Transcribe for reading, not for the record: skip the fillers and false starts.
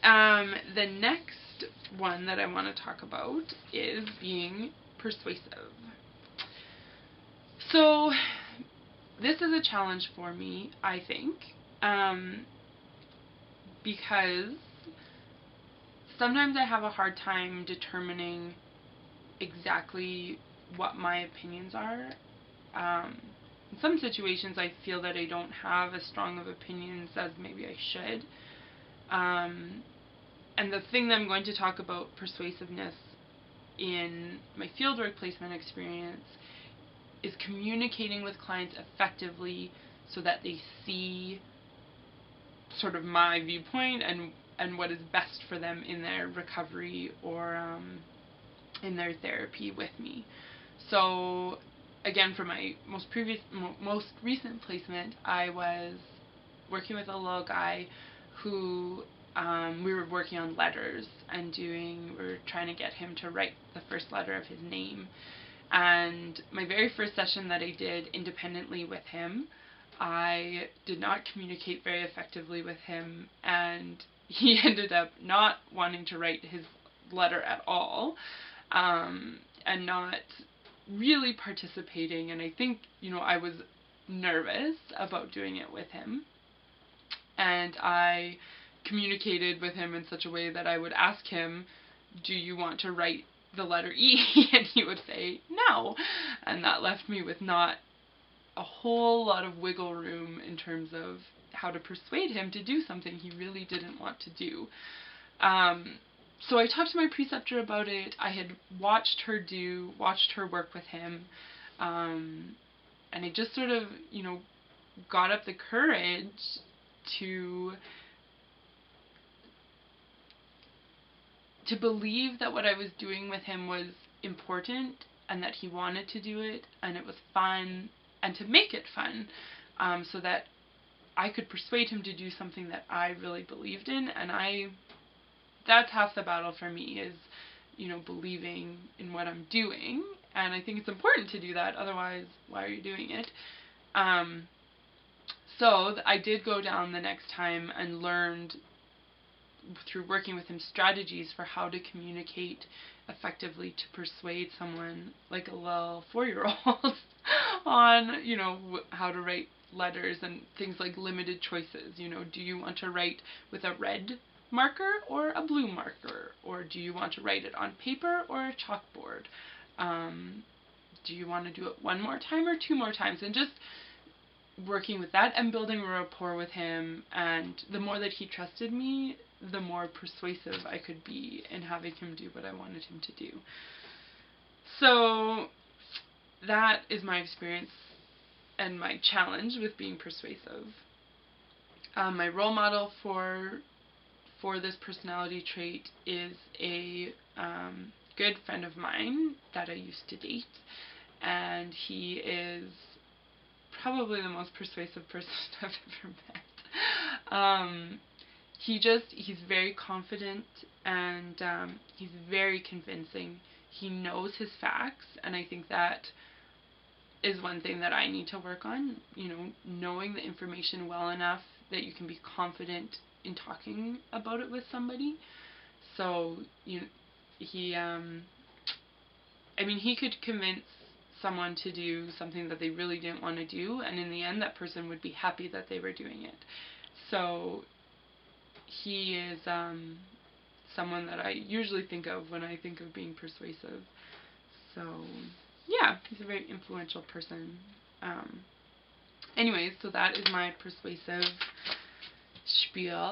The next one that I want to talk about is being persuasive. So this is a challenge for me, I think, because sometimes I have a hard time determining exactly what my opinions are. In some situations, I feel that I don't have as strong of opinions as maybe I should. And the thing that I'm going to talk about persuasiveness in my fieldwork placement experience is communicating with clients effectively so that they see sort of my viewpoint and what is best for them in their recovery or in their therapy with me. So again, for my most recent placement, I was working with a little guy who we were working on letters and we were trying to get him to write the first letter of his name. And my very first session that I did independently with him, I did not communicate very effectively with him, and he ended up not wanting to write his letter at all, and not really participating. And I think, I was nervous about doing it with him, and I communicated with him in such a way that I would ask him, do you want to write the letter E? And he would say no, and that left me with not a whole lot of wiggle room in terms of how to persuade him to do something he really didn't want to do. So I talked to my preceptor about it. I had watched her work with him, and I just sort of, got up the courage to believe that what I was doing with him was important and that he wanted to do it and it was fun, and to make it fun, so that I could persuade him to do something that I really believed in. And that's half the battle for me, is, believing in what I'm doing. And I think it's important to do that, otherwise why are you doing it? So I did go down the next time and learned through working with him strategies for how to communicate effectively to persuade someone like a little 4-year-old on, how to write letters and things like limited choices. Do you want to write with a red marker or a blue marker? Or do you want to write it on paper or a chalkboard? Do you want to do it one more time or 2 more times? And just working with that and building a rapport with him. And the more that he trusted me, the more persuasive I could be in having him do what I wanted him to do. So that is my experience and my challenge with being persuasive. My role model for this personality trait is a good friend of mine that I used to date, and he is probably the most persuasive person I've ever met. He's very confident, and he's very convincing. He knows his facts, and I think that is one thing that I need to work on, knowing the information well enough that you can be confident in talking about it with somebody. So, he could convince someone to do something that they really didn't want to do, and in the end that person would be happy that they were doing it. So he is someone that I usually think of when I think of being persuasive. So yeah, he's a very influential person. Anyways, so that is my persuasive spiel.